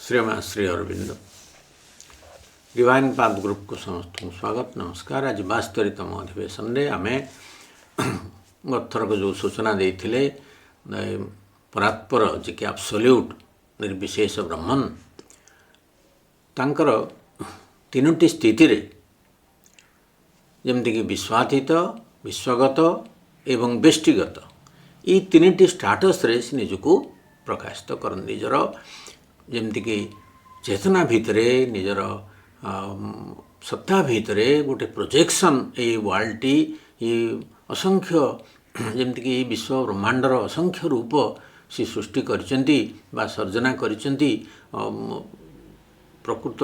श्रीमान Shri Aurobindo divine path group को समस्त स्वागत नमस्कार। आज 72तम अधिवेशन रे आमे गथर को जो सूचना देथिले परात्पर जे कि एब्सोल्यूट निर्विशेष ब्रह्मन तांकर तीनोटी स्थिति रे जेमति कि विश्वातीत विश्वगत एवं व्यष्टिगत ये तीनोटी स्टाटस रे निजको प्रकाशित कर निजर जेमती कि चेतना भितरे निजर सत्ता भितरे गोटे प्रोजेक्शन ये वर्ल्ड ये असंख्य जेमती कि विश्व ब्रह्मांडर असंख्य रूप से सृष्टि करचंती बा सर्जना करचंती। प्रकृत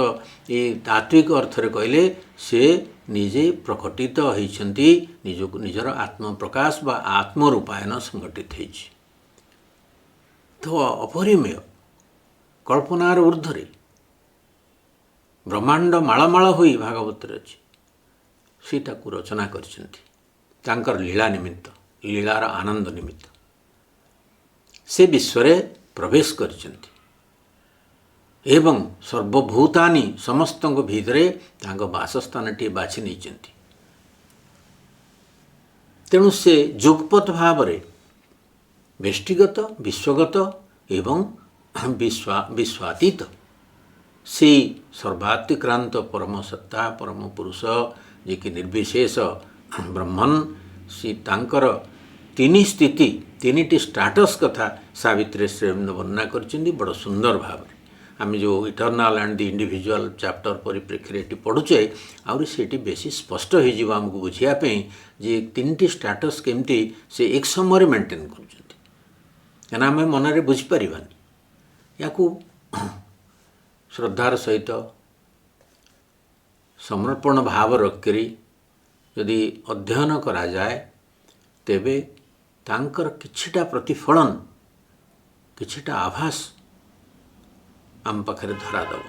ये तात्विक अर्थ रे कहले से निजे प्रकटित होइचंती निजको निजर आत्म प्रकाश बा आत्म रूपायन संगठित होइछि। तो अपरिमेय कल्पनार ऊर्ध्वरे ब्रह्मांड माळमाळ होई भागवत अच्छी सीटा को रचना कर लीला निमित्त लीलार आनंद निमित्त से विश्व प्रवेश कर एवं सर्वभूतानि समस्त भितरे बासस्थान टी बाछि नहीं। तेणु से जुगपथ भाव व्यष्टिगत विश्वगत एवं विश्वातीत से सर्वातिक्रांत परम सत्ता परम पुरुष जे कि निर्विशेष ब्रह्मन सी तांकर तीन स्थिति तीन स्टाटस कथा सावित्री श्रेष्ठ वर्णना करछिंदी बड़ सुंदर भाव। आम जो इटर्नाल एंड द इंडिविजुअल चैप्टर परिप्रेक्षी पढ़ुचे आउरी सेठी बेसी स्पष्ट हो आमको बुझापी जे तीन स्टाटस केमती से एक समय मेंटेन करछिंदी कहना आम मन में बुझीपारानी या श्रद्धार सहित समर्पण भाव रखकरी यदि अध्ययन करा जाए तेबे तांकर किछिटा प्रतिफलन किछिटा आभास आम पाखरे धरा दब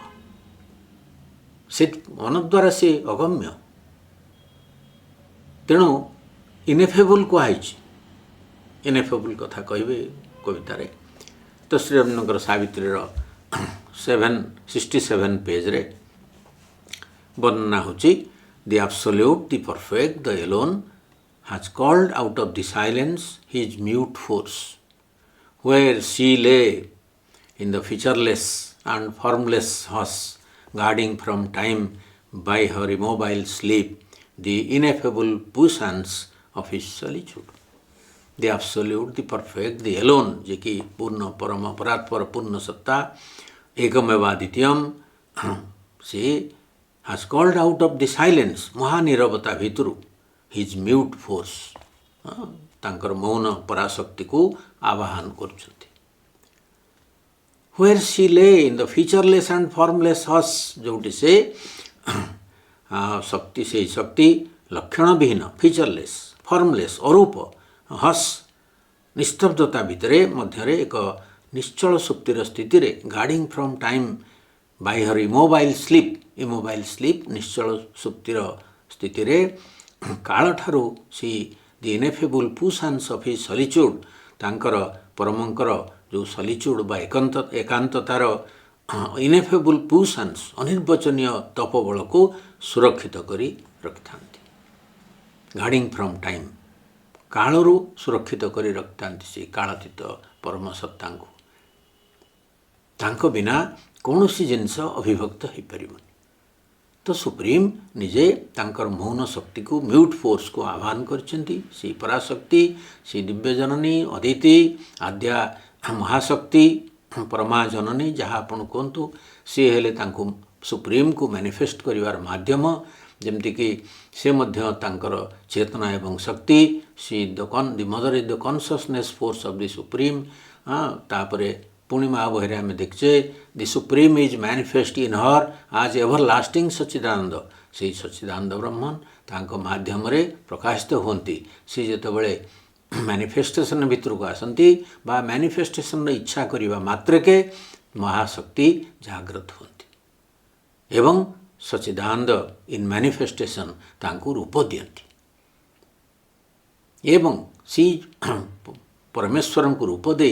से मन द्वारा से अगम्य। तेणु इनेफेबल कहुई इनेफेबल कथा कहे कवितार तो श्रीरमनगर सावित्री 767 पेज रे वर्णना होची the absolute the perfect the alone has called out of the silence his mute force where she lay in the featureless and formless hush guarding from time by her immobile sleep the ineffable puissance of his solitude the absolute the perfect the alone जे कि पूर्ण परम परात्पर पूर्ण सत्ता एकमेवाद्वितीयम से has called out of the silence महानिरवता भितरु हिज म्यूट फोर्स तांकर मौन पराशक्ति को आवाहन करछथि। Where she lay in the featureless and formless hush जोटी से शक्ति से शक्ति लक्षण विहीन फीचरलेस फॉर्मलेस अरूप हस निस्तब्धता भितरे मध्यरे एक निश्चल सुप्तिर स्थिति रे guarding from time by her immobile sleep निश्चल सुप्तिर स्थिति रे काल ठारू see the ineffable puissance of his solitude तांकर परमंकर जो सॉलिट्यूड बा एकांततार इनएफेबल पुशंस अनिर्वचनीय तपबल को सुरक्षित करी रखिथांती। गार्डिंग फ्रॉम टाइम कालरू सुरक्षित करी रखिथांती से कालातीत परम सत्ता को तांको बिना कौन सी जिनस अभिभक्त हो पारिबनी। तो सुप्रीम निजे तांकर मौन शक्ति को म्यूट फोर्स को आह्वान करछंती सी पराशक्ति सी दिव्य जननी अदिति आद्या महाशक्ति परमा जननी जहाँ आपण कहतु सी हेले तांको सुप्रीम को मैनिफेस्ट करिवार माध्यम जेमती कि से मध्य तांकर चेतना एवं शक्ति see the mother is the consciousness force of the supreme. तापरे पूर्णिमा बहिरे आम देखचे the supreme is manifest in her as एवर लास्टिंग सच्चिदानंद से सच्चिदानंद ब्रह्मन तांको माध्यम रे प्रकाशित होती सी जेतबेले मैनिफेस्टेशन भितर को आसती बा मैनिफेस्टेशन इच्छा करने मात्र के महाशक्ति जागृत होती एवं सच्चिदानंद इन मैनिफेस्टेशन तांको रूप दियंती एवं सी परमेश्वर को रूप दे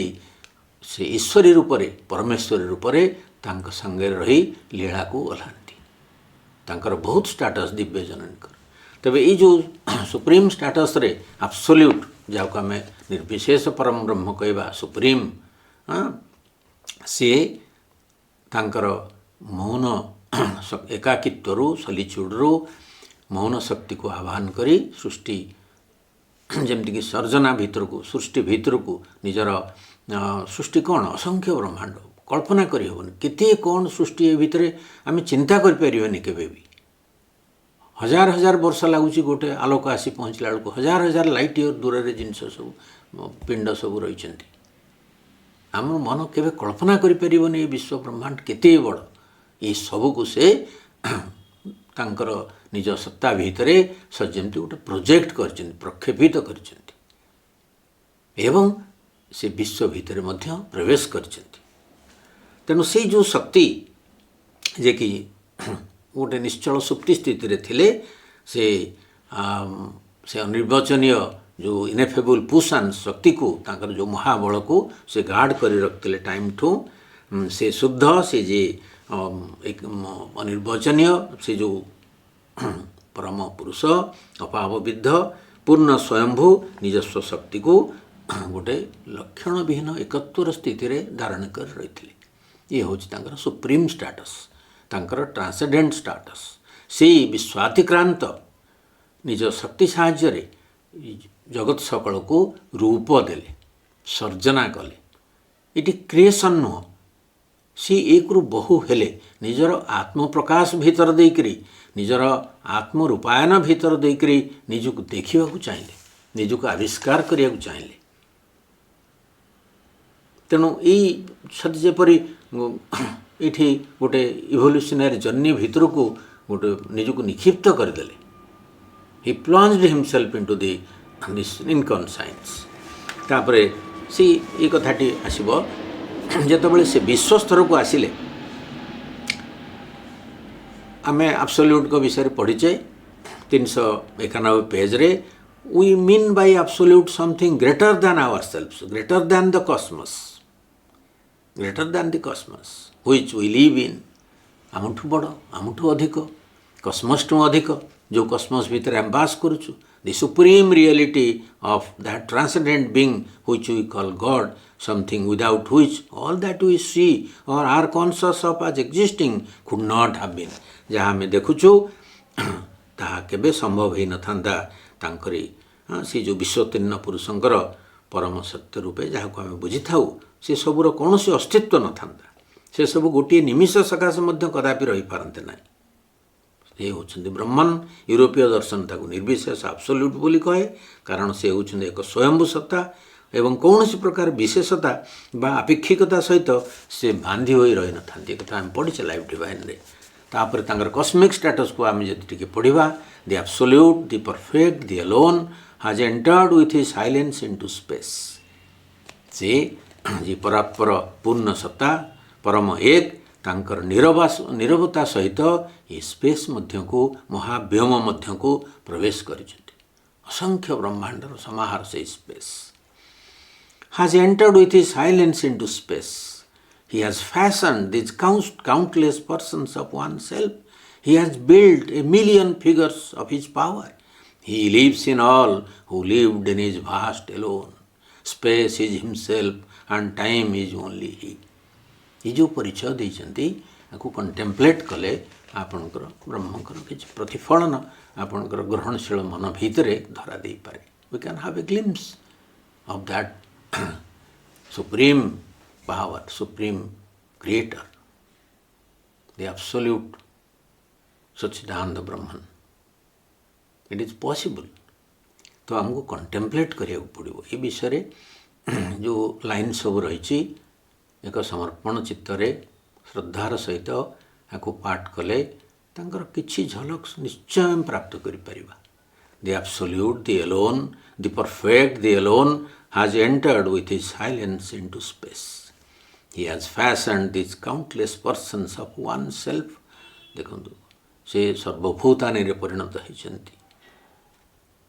से ईश्वरी रूप से परमेश्वरी रूप से ତାଙ୍କ ସାଙ୍ଗରେ ରହି ଲୀଳାକୁ ଓହ୍ଲାନ୍ତି। ତାଙ୍କର ବହୁତ ଷ୍ଟାଟସ୍ ଦିବ୍ୟ ଜନନୀଙ୍କର। ତେବେ ଏଇ ଯେଉଁ ସୁପ୍ରିମ୍ ଷ୍ଟାଟସ୍ରେ ଆବସୋଲ୍ୟୁଟ୍, ଯାହାକୁ ଆମେ ନିର୍ବିଶେଷ ପରମ ବ୍ରହ୍ମ କହିବା, ସୁପ୍ରିମ୍, ସିଏ ତାଙ୍କର ମୌନ ଏକାକିତ୍ୱରୁ, ସଲିଚ୍ୟୁଡ଼ରୁ ମୌନ ଶକ୍ତିକୁ ଆହ୍ୱାନ କରି ସୃଷ୍ଟି, ଯେମିତିକି ସର୍ଜନା ଭିତରକୁ, ସୃଷ୍ଟି ଭିତରକୁ ନିଜର ସୃଷ୍ଟି କ'ଣ, ଅସଂଖ୍ୟ ବ୍ରହ୍ମାଣ୍ଡ କଳ୍ପନା କରିହେବନି। କେତେ କ'ଣ ସୃଷ୍ଟି ଏ ଭିତରେ ଆମେ ଚିନ୍ତା କରିପାରିବାନି କେବେ ବି। ହଜାର ହଜାର ବର୍ଷ ଲାଗୁଛି ଗୋଟେ ଆଲୋକ ଆସି ପହଞ୍ଚିଲା ବେଳକୁ, ହଜାର ହଜାର ଲାଇଟ୍ ଇୟର୍ ଦୂରରେ ଜିନିଷ ସବୁ, ପିଣ୍ଡ ସବୁ ରହିଛନ୍ତି। ଆମ ମନ କେବେ କଳ୍ପନା କରିପାରିବନି ଏ ବିଶ୍ୱ ବ୍ରହ୍ମାଣ୍ଡ କେତେ ବଡ଼। ଏ ସବୁକୁ ସେ ତାଙ୍କର ନିଜ ସତ୍ତା ଭିତରେ ଯେମିତି ଗୋଟେ ପ୍ରୋଜେକ୍ଟ କରିଛନ୍ତି, ପ୍ରକ୍ଷେପିତ କରିଛନ୍ତି ଏବଂ ସେ ବିଶ୍ୱ ଭିତରେ ମଧ୍ୟ ପ୍ରବେଶ କରିଛନ୍ତି। ତେଣୁ ସେଇ ଯେଉଁ ଶକ୍ତି ଯେ କି ଗୋଟେ ନିଶ୍ଚଳ ସୁପ୍ତି ସ୍ଥିତିରେ ଥିଲେ, ସେ ଅନିର୍ବାଚନୀୟ ଯେଉଁ ଇନେଫେବୁଲ୍ ପୁଷାନ୍ ଶକ୍ତିକୁ, ତାଙ୍କର ଯେଉଁ ମହାବଳକୁ ସେ ଗାର୍ଡ଼ କରି ରଖିଥିଲେ ଟାଇମ୍ଠୁ, ସେ ଶୁଦ୍ଧ, ସେ ଯେ ଅନିର୍ବାଚନୀୟ, ସେ ଯେଉଁ ପରମ ପୁରୁଷ, ଅପାବବିଦ୍ଧ, ପୂର୍ଣ୍ଣ ସ୍ୱୟମ୍ଭୁ ନିଜସ୍ୱ ଶକ୍ତିକୁ ଗୋଟେ ଲକ୍ଷଣବିହୀନ ଏକତ୍ୱର ସ୍ଥିତିରେ ଧାରଣ କରି ରହିଥିଲେ। ଇଏ ହେଉଛି ତାଙ୍କର ସୁପ୍ରିମ୍ ଷ୍ଟାଟସ୍, ତାଙ୍କର ଟ୍ରାନ୍ସେଣ୍ଡେଣ୍ଟ ଷ୍ଟାଟସ୍। ସେଇ ବିଶ୍ୱାତିକ୍ରାନ୍ତ ନିଜ ଶକ୍ତି ସାହାଯ୍ୟରେ ଜଗତ ସକଳକୁ ରୂପ ଦେଲେ, ସର୍ଜନା କଲେ। ଏଠି କ୍ରିଏସନ୍ ନୁହଁ, ସେ ଏକରୁ ବହୁ ହେଲେ ନିଜର ଆତ୍ମପ୍ରକାଶ ଭିତର ଦେଇକରି, ନିଜର ଆତ୍ମରୂପାୟନ ଭିତର ଦେଇକରି ନିଜକୁ ଦେଖିବାକୁ ଚାହିଁଲେ, ନିଜକୁ ଆବିଷ୍କାର କରିବାକୁ ଚାହିଁଲେ। ତେଣୁ ଏଇ ଯେପରି ଏଇଠି ଗୋଟେ ଇଭଲ୍ୟୁସନାରୀ ଜର୍ଣ୍ଣି ଭିତରକୁ ଗୋଟେ ନିଜକୁ ନିକ୍ଷିପ୍ତ କରିଦେଲେ। ହି ପ୍ଲଞ୍ଜଡ୍ ହିମସେଲ୍ଫ ଇଣ୍ଟୁ ଦିସ୍ ଇନକନସାଇନ୍ସ। ତାପରେ ଏଇ କଥାଟି ଆସିବ ଯେତେବେଳେ ସେ ବିଶ୍ୱସ୍ତରକୁ ଆସିଲେ। ଆମେ ଆବସୋଲ୍ୟୁଟ୍ଙ୍କ ବିଷୟରେ ପଢ଼ିଛେ 391 ପେଜ୍ରେ। We mean by absolute something greater than ourselves, greater than the cosmos, which we live in। ଆମଠୁ ବଡ଼, ଆମଠୁ ଅଧିକ, କସ୍ମସଠୁ ଅଧିକ, ଯେଉଁ କସ୍ମସ୍ ଭିତରେ ଆମେ ବାସ କରୁଛୁ। The supreme reality of that transcendent being which we call God, something without which all that we see or are conscious of as existing could not have been। ଯାହା ଆମେ ଦେଖୁଛୁ ତାହା କେବେ ସମ୍ଭବ ହୋଇନଥାନ୍ତା ତାଙ୍କରି ସେ ଯେଉଁ ବିଶ୍ୱତୀର୍ଣ୍ଣ ପୁରୁଷଙ୍କର ପରମ ସତ୍ୟ ରୂପେ ଯାହାକୁ ଆମେ ବୁଝିଥାଉ, ସେସବୁର କୌଣସି ଅସ୍ତିତ୍ୱ ନଥାନ୍ତା। ସେସବୁ ଗୋଟିଏ ନିମିଷ ସକାଶେ ମଧ୍ୟ କଦାପି ରହିପାରନ୍ତେ ନାହିଁ। ସେ ହେଉଛନ୍ତି ବ୍ରହ୍ମନ୍। ୟୁରୋପୀୟ ଦର୍ଶନ ତାକୁ ନିର୍ବିଶେଷ ଆବସୋଲ୍ୟୁଟ୍ ବୋଲି କହେ, କାରଣ ସେ ହେଉଛନ୍ତି ଏକ ସ୍ୱୟମ୍ଭୁ ସତ୍ତା ଏବଂ କୌଣସି ପ୍ରକାର ବିଶେଷତା ବା ଆପେକ୍ଷିକତା ସହିତ ସେ ବାନ୍ଧି ହୋଇ ରହିନଥାନ୍ତି। ଏ କଥା ଆମେ ପଢ଼ିଛେ ଲାଇଫ୍ ଡିଭାଇନ୍ରେ। ତାପରେ ତାଙ୍କର କସ୍ମିକ୍ ଷ୍ଟାଟସ୍କୁ ଆମେ ଯଦି ଟିକେ ପଢ଼ିବା, the absolute, the perfect, the alone has entered with his silence into space। ସେ ଯେ ପରାତ୍ପର ପୂର୍ଣ୍ଣ ସତ୍ତା, ପରମ ଏକ, ତାଙ୍କର ନିରବତା ସହିତ ଏ ସ୍ପେସ୍ ମଧ୍ୟକୁ, ମହାବ୍ୟୋମ ମଧ୍ୟକୁ ପ୍ରବେଶ କରିଛନ୍ତି। ଅସଂଖ୍ୟ ବ୍ରହ୍ମାଣ୍ଡର ସମାହାର ସେଇ space. has entered with his silence into space। He has fashioned these countless persons of oneself। He has built a million figures of his power। He lives in all who lived in his vast alone। Space is himself and time is only he। ये जो परिचय ଦେଇଛନ୍ତି, ଆକୁ କଣ୍ଟେମ୍ପଲେଟ୍ କଲେ ଆପଣଙ୍କର ବ୍ରହ୍ମଙ୍କର କିଛି ପ୍ରତିଫଳନ ଆପଣଙ୍କର ଗ୍ରହଣଶୀଳ ମନ ଭିତରେ ଧରା ଦେଇପାରେ। We can have a glimpse of that supreme power, supreme creator, the absolute Satchidananda Brahman। It is possible. तो हमको कंटेम्पलेट କରିବାକୁ ପଡ଼ିବ। ଏ ବିଷୟରେ ଯେଉଁ ଲାଇନ୍ ସବୁ ରହିଛି, ଏକ ସମର୍ପଣ ଚିତ୍ତରେ ଶ୍ରଦ୍ଧାର ସହିତ ଏହାକୁ ପାଠ କଲେ ତାଙ୍କର କିଛି ଝଲକ ନିଶ୍ଚୟ ଆମେ ପ୍ରାପ୍ତ କରିପାରିବା। The absolute, the alone, the perfect, the alone has entered with his silence into space। he has fashioned these countless persons of oneself। ଦେଖନ୍ତୁ, ସେ ସର୍ବଭୂତାନିରେ ପରିଣତ ହୋଇଛନ୍ତି।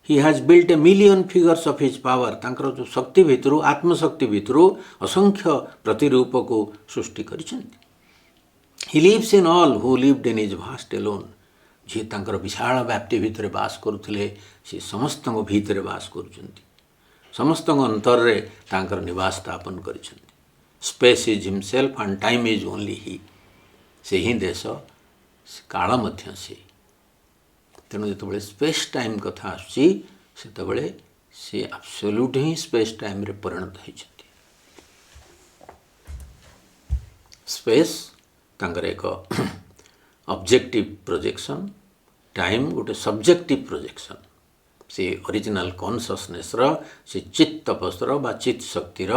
he has built a million figures of his power। ତାଙ୍କର ଯେଉଁ ଶକ୍ତି ଭିତରୁ, ଆତ୍ମଶକ୍ତି ଭିତରୁ ଅସଂଖ୍ୟ ପ୍ରତିରୂପକୁ ସୃଷ୍ଟି କରିଛନ୍ତି। He lives in all who lived in is vast alone. ଯିଏ ତାଙ୍କର ବିଶାଳ ବ୍ୟାପ୍ତି ଭିତରେ ବାସ କରୁଥିଲେ ସେ ସମସ୍ତଙ୍କ ଭିତରେ ବାସ କରୁଛନ୍ତି, ସମସ୍ତଙ୍କ ଅନ୍ତରରେ ତାଙ୍କର ନିବାସ ସ୍ଥାପନ କରିଛନ୍ତି। Space is himself and time is only he. ସେ ହିଁ ଦେଶ, କାଳ ମଧ୍ୟ ସେ। ତେଣୁ ଯେତେବେଳେ ସ୍ପେସ୍ ଟାଇମ୍ କଥା ଆସୁଛି ସେତେବେଳେ ସେ ଆବସୋଲ୍ୟୁଟ୍ ହିଁ ସ୍ପେସ୍ ଟାଇମ୍ରେ ପରିଣତ ହୋଇଛନ୍ତି। ସ୍ପେସ୍ ତାଙ୍କର ଏକ ଅବଜେକ୍ଟିଭ୍ ପ୍ରୋଜେକ୍ସନ୍, ଟାଇମ୍ ଗୋଟେ ସବଜେକ୍ଟିଭ୍ ପ୍ରୋଜେକ୍ସନ୍। ସେ ଅରିଜିନାଲ୍ କନସସନେସ୍ର, ସେ ଚିତ୍ ତପସ୍ର ବା ଚିତ୍ ଶକ୍ତିର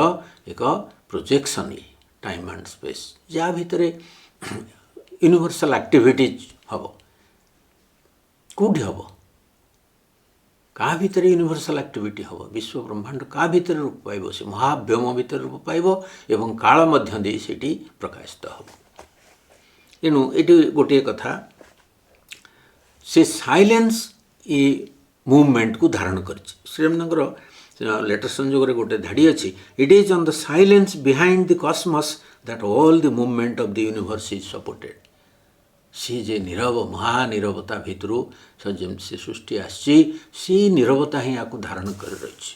ଏକ ପ୍ରୋଜେକ୍ସନ୍ ଇଏ ଟାଇମ୍ ଆଣ୍ଡ ସ୍ପେସ୍, ଯାହା ଭିତରେ ୟୁନିଭର୍ସାଲ୍ ଆକ୍ଟିଭିଟିଜ୍ ହେବ। କେଉଁଠି ହେବ? କାହା ଭିତରେ ୟୁନିଭର୍ସାଲ୍ ଆକ୍ଟିଭିଟି ହେବ? ବିଶ୍ୱ ବ୍ରହ୍ମାଣ୍ଡ କାହା ଭିତରେ ରୂପ ପାଇବ? ସେ ମହାବ୍ୟୋମ ଭିତରେ ରୂପ ପାଇବ ଏବଂ କାଳ ମଧ୍ୟ ଦେଇ ସେଠି ପ୍ରକାଶିତ ହେବ। ତେଣୁ ଏଠି ଗୋଟିଏ କଥା, ସେ ସାଇଲେନ୍ସ ଏ ମୁଭମେଣ୍ଟକୁ ଧାରଣ କରିଛି। ଶ୍ରୀରାମଙ୍କର ଲେଟର ସଂଯୋଗରେ ଗୋଟେ ଧାଡ଼ି ଅଛି, it is on the silence behind the cosmos that all the movement of the universe is supported. ସିଏ ଯେ ନୀରବ, ମହାନୀରବତା ଭିତରୁ ଯେମିତି ସେ ସୃଷ୍ଟି ଆସିଛି, ସେଇ ନୀରବତା ହିଁ ୟାକୁ ଧାରଣ କରି ରହିଛି।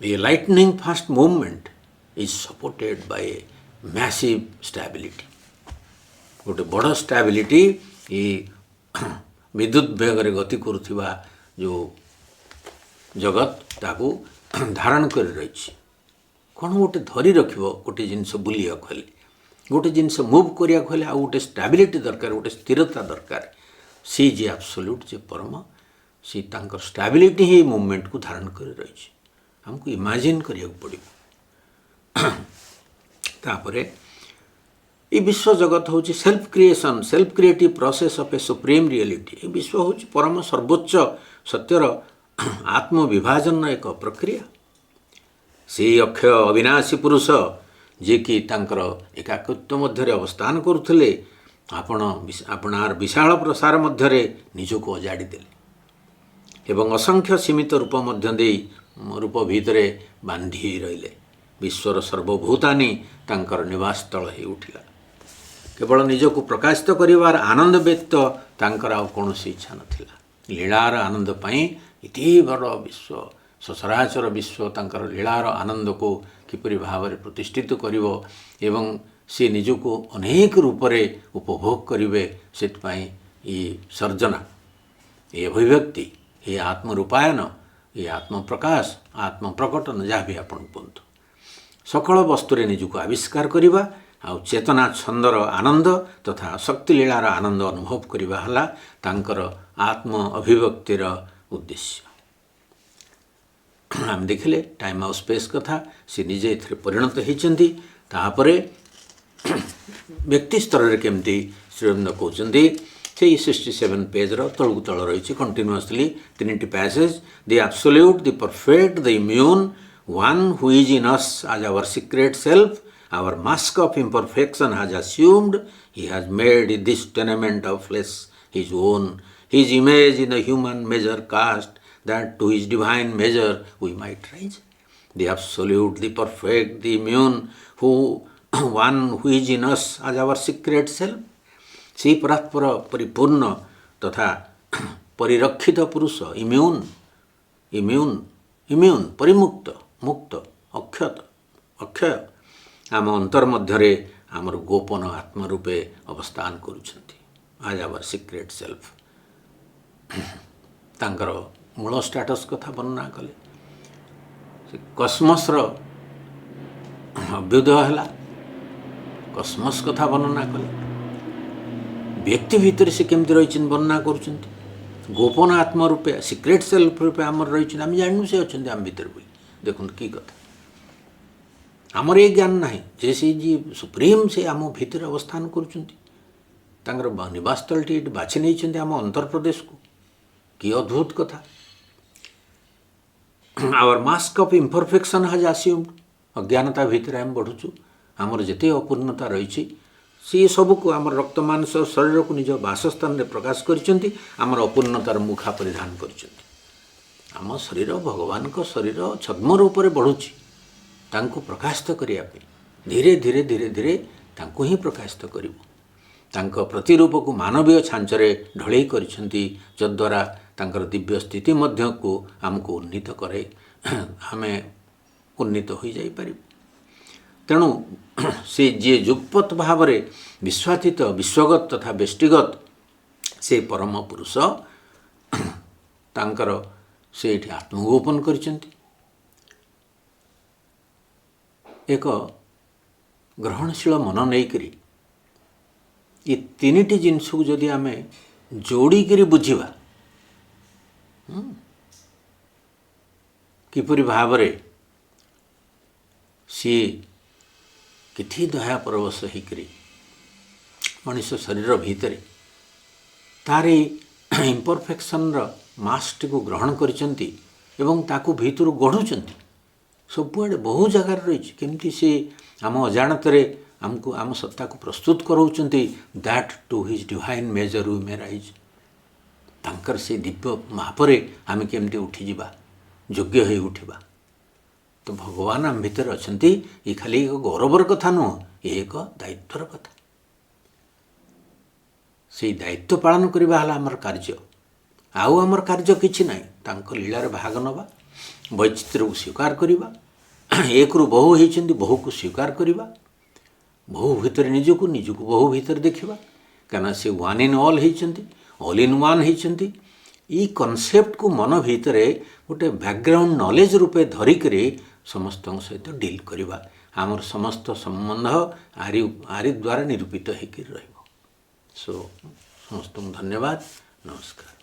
A lightning fast movement is supported by a massive stability. ଗୋଟେ ବଡ଼ ଷ୍ଟାବିଲିଟି ଏ ବିଦ୍ୟୁତ୍ ବେଗରେ ଗତି କରୁଥିବା ଯେଉଁ ଜଗତ ତାକୁ ଧାରଣ କରି ରହିଛି। କ'ଣ ଗୋଟେ ଧରି ରଖିବ ଗୋଟେ ଜିନିଷ ବୁଲିବାକୁ ହେଲେ, ଗୋଟେ ଜିନିଷ ମୁଭ୍ କରିବାକୁ ହେଲେ ଆଉ ଗୋଟେ ଷ୍ଟାବିଲିଟି ଦରକାର, ଗୋଟେ ସ୍ଥିରତା ଦରକାର। ସେ ଯେ ଆବସୋଲ୍ୟୁଟ୍, ଯେ ପରମ, ସେ ତାଙ୍କର ଷ୍ଟାବିଲିଟି ହିଁ ମୁଭମେଣ୍ଟକୁ ଧାରଣ କରି ରହିଛି। ଆମକୁ ଇମାଜିନ୍ କରିବାକୁ ପଡ଼ିବ। ତାପରେ ଏ ବିଶ୍ୱ ଜଗତ ହେଉଛି self creation, self creative process of a supreme reality. ଏ ବିଶ୍ୱ ହେଉଛି ପରମ ସର୍ବୋଚ୍ଚ ସତ୍ୟର ଆତ୍ମବିଭାଜନର ଏକ ପ୍ରକ୍ରିୟା। ସେଇ ଅକ୍ଷୟ ଅବିନାଶୀ ପୁରୁଷ ଯିଏକି ତାଙ୍କର ଏକାକତ୍ୱ ମଧ୍ୟରେ ଅବସ୍ଥାନ କରୁଥିଲେ, ଆପଣାର ବିଶାଳ ପ୍ରସାର ମଧ୍ୟରେ ନିଜକୁ ଅଜାଡ଼ି ଦେଲେ ଏବଂ ଅସଂଖ୍ୟ ସୀମିତ ରୂପ ମଧ୍ୟ ଦେଇ ରୂପ ଭିତରେ ବାନ୍ଧି ହୋଇ ରହିଲେ। ବିଶ୍ୱର ସର୍ବଭୂତାନି ତାଙ୍କର ନିବାସ ସ୍ଥଳ ହୋଇ ଉଠିଲା। କେବଳ ନିଜକୁ ପ୍ରକାଶିତ କରିବାର ଆନନ୍ଦ ବ୍ୟତୀତ ତାଙ୍କର ଆଉ କୌଣସି ଇଚ୍ଛା ନଥିଲା। ଲୀଳାର ଆନନ୍ଦ ପାଇଁ ଏତେ ବଡ଼ ବିଶ୍ୱ, ସଚରାଚର ବିଶ୍ୱ ତାଙ୍କର ଲୀଳାର ଆନନ୍ଦକୁ କିପରି ଭାବରେ ପ୍ରତିଷ୍ଠିତ କରିବ ଏବଂ ସେ ନିଜକୁ ଅନେକ ରୂପରେ ଉପଭୋଗ କରିବେ, ସେଥିପାଇଁ ଏ ସର୍ଜନା, ଏ ଅଭିବ୍ୟକ୍ତି, ଏ ଆତ୍ମରୂପାୟନ, ଏ ଆତ୍ମପ୍ରକାଶ, ଆତ୍ମପ୍ରକଟନ, ଯାହା ବି ଆପଣ କୁହନ୍ତୁ, ସକଳ ବସ୍ତୁରେ ନିଜକୁ ଆବିଷ୍କାର କରିବା ଆଉ ଚେତନା ଛନ୍ଦର ଆନନ୍ଦ ତଥା ଶକ୍ତିଲୀଳାର ଆନନ୍ଦ ଅନୁଭବ କରିବା ହେଲା ତାଙ୍କର ଆତ୍ମ ଅଭିବ୍ୟକ୍ତିର ଉଦ୍ଦେଶ୍ୟ। ଆମେ ଦେଖିଲେ ଟାଇମ୍ ଆଉ ସ୍ପେସ୍ କଥା, ସେ ନିଜେ ଏଥିରେ ପରିଣତ ହୋଇଛନ୍ତି। ତାପରେ ବ୍ୟକ୍ତି ସ୍ତରରେ କେମିତି ଶ୍ରୀଅରବିନ୍ଦ କହୁଛନ୍ତି, ସେଇ 67 ପେଜ୍ର ତଳକୁ ତଳ ରହିଛି କଣ୍ଟିନ୍ୟୁଅସଲି ତିନିଟି passage. The absolute, the perfect, the immune, one who is in us as our secret self, our mask of imperfection has assumed, he has made this tenement of flesh his own, his image in a human measure cast, that to his divine measure we might rise. The absolute, the perfect, the immune, one who is in us as our secret self, ସେହି ପରାତ୍ପର ପରିପୂର୍ଣ୍ଣ ତଥା ପରିରକ୍ଷିତ ପୁରୁଷ, immune ପରିମୁକ୍ତ, ମୁକ୍ତ, ଅକ୍ଷୟ ଆମ ଅନ୍ତର ମଧ୍ୟରେ ଆମର ଗୋପନ ଆତ୍ମ ରୂପେ ଅବସ୍ଥାନ କରୁଛନ୍ତି। ଆଜ୍ ଆୱାର ସିକ୍ରେଟ୍ ସେଲ୍ଫ। ତାଙ୍କର ମୂଳ ଷ୍ଟାଟସ୍ କଥା ବର୍ଣ୍ଣନା କଲେ। ସେ କସ୍ମସ୍ର ଅଭ୍ୟୁଦୟ ହେଲା, କସ୍ମସ୍ କଥା ବର୍ଣ୍ଣନା କଲେ। ବ୍ୟକ୍ତି ଭିତରେ ସେ କେମିତି ରହିଛନ୍ତି ବର୍ଣ୍ଣନା କରୁଛନ୍ତି। ଗୋପନ ଆତ୍ମ ରୂପେ, ସିକ୍ରେଟ୍ ସେଲ୍ଫ ରୂପେ ଆମର ରହିଛନ୍ତି, ଆମେ ଜାଣିନୁ ସେ ଅଛନ୍ତି ଆମ ଭିତରେ ବୋଲି। ଦେଖନ୍ତୁ କି କଥା, ଆମର ଏ ଜ୍ଞାନ ନାହିଁ ଯେ ସେ ଯିଏ ସୁପ୍ରିମ୍ ସେ ଆମ ଭିତରେ ଅବସ୍ଥାନ କରୁଛନ୍ତି। ତାଙ୍କର ନିବାସସ୍ଥଳଟି ଏଠି ବାଛି ନେଇଛନ୍ତି ଆମ ଅନ୍ତର୍ପ୍ରଦେଶକୁ। କି ଅଦ୍ଭୁତ କଥା। ଆୱାର ମାସ୍କ ଅଫ୍ ଇମ୍ପରଫେକ୍ସନ୍ ହାଜ୍ ଆସିୟୁମ୍ଡ, ଅଜ୍ଞାନତା ଭିତରେ ଆମେ ବଢ଼ୁଛୁ। ଆମର ଯେତେ ଅପୂର୍ଣ୍ଣତା ରହିଛି ସେ ସବୁକୁ ଆମର ରକ୍ତ ମାଂସ ଶରୀରକୁ ନିଜ ବାସସ୍ଥାନରେ ପ୍ରକାଶ କରିଛନ୍ତି, ଆମର ଅପୂର୍ଣ୍ଣତାର ମୁଖା ପରିଧାନ କରିଛନ୍ତି। ଆମ ଶରୀର ଭଗବାନଙ୍କ ଶରୀର ଛଦ୍ମ ରୂପରେ ବଢ଼ୁଛି, ତାଙ୍କୁ ପ୍ରକାଶିତ କରିବା ପାଇଁ ଧୀରେ ଧୀରେ ଧୀରେ ଧୀରେ ତାଙ୍କୁ ହିଁ ପ୍ରକାଶିତ କରିବୁ। ତାଙ୍କ ପ୍ରତିରୂପକୁ ମାନବୀୟ ଛାଞ୍ଚରେ ଢଳେଇ କରିଛନ୍ତି, ଯଦ୍ୱାରା ତାଙ୍କର ଦିବ୍ୟ ସ୍ଥିତି ମଧ୍ୟକୁ ଆମକୁ ଉନ୍ନୀତ କରେ, ଆମେ ଉନ୍ନୀତ ହୋଇଯାଇପାରିବୁ। ତେଣୁ ସେ ଯିଏ ଯୁଗପତ୍ ଭାବରେ ବିଶ୍ୱାତୀତ, ବିଶ୍ୱଗତ ତଥା ବ୍ୟଷ୍ଟିଗତ, ସେ ପରମ ପୁରୁଷ, ତାଙ୍କର ସେ ଏଠି ଆତ୍ମଗୋପନ କରିଛନ୍ତି। ଏକ ଗ୍ରହଣଶୀଳ ମନ ନେଇକରି ଏ ତିନିଟି ଜିନିଷକୁ ଯଦି ଆମେ ଯୋଡ଼ିକିରି ବୁଝିବା, କିପରି ଭାବରେ ସିଏ କିଠି ଦୟା ପରବଶ ହେଇକରି ମଣିଷ ଶରୀର ଭିତରେ ତାର ଇମ୍ପରଫେକ୍ସନର ମାସ୍କଟିକୁ ଗ୍ରହଣ କରିଛନ୍ତି ଏବଂ ତାକୁ ଭିତରୁ ଗଢ଼ୁଛନ୍ତି। ସବୁଆଡ଼େ ବହୁ ଜାଗାରେ ରହିଛି, କେମିତି ସେ ଆମ ଅଜାଣତରେ ଆମକୁ ଆମ ସତ୍ତାକୁ ପ୍ରସ୍ତୁତ କରାଉଛନ୍ତି। That to his divine measure we may rise. ତାଙ୍କର ସେ ଦିବ୍ୟ ମାପରେ ଆମେ କେମିତି ଉଠିଯିବା, ଯୋଗ୍ୟ ହୋଇ ଉଠିବା। ତ ଭଗବାନ ଆମ ଭିତରେ ଅଛନ୍ତି, ଏ ଖାଲି ଏକ ଗୌରବର କଥା ନୁହଁ, ଏ ଏକ ଦାୟିତ୍ୱର କଥା। ସେଇ ଦାୟିତ୍ୱ ପାଳନ କରିବା ହେଲା ଆମର କାର୍ଯ୍ୟ। ଆଉ ଆମର କାର୍ଯ୍ୟ କିଛି ନାହିଁ। ତାଙ୍କ ଲୀଳାରେ ଭାଗ ନେବା, ବୈଚିତ୍ର୍ୟକୁ ସ୍ୱୀକାର କରିବା, ଏକରୁ ବହୁ ହେଇଛନ୍ତି ବହୁକୁ ସ୍ୱୀକାର କରିବା, ବହୁ ଭିତରେ ନିଜକୁ, ନିଜକୁ ବହୁ ଭିତରେ ଦେଖିବା, କାହିଁକିନା ସେ ୱାନ୍ ଇନ୍ ଅଲ୍ ହେଇଛନ୍ତି, ଅଲ୍ ଇନ୍ ୱାନ୍ ହେଇଛନ୍ତି। ଏଇ କନସେପ୍ଟକୁ ମନ ଭିତରେ ଗୋଟେ ବ୍ୟାକଗ୍ରାଉଣ୍ଡ ନଲେଜ ରୂପେ ଧରିକରି ସମସ୍ତଙ୍କ ସହିତ ଡିଲ୍ କରିବା। ଆମର ସମସ୍ତ ସମ୍ବନ୍ଧ ଆରି ଦ୍ୱାରା ନିରୂପିତ ହେଇକରି ରହିବ। ସମସ୍ତଙ୍କୁ ଧନ୍ୟବାଦ, ନମସ୍କାର।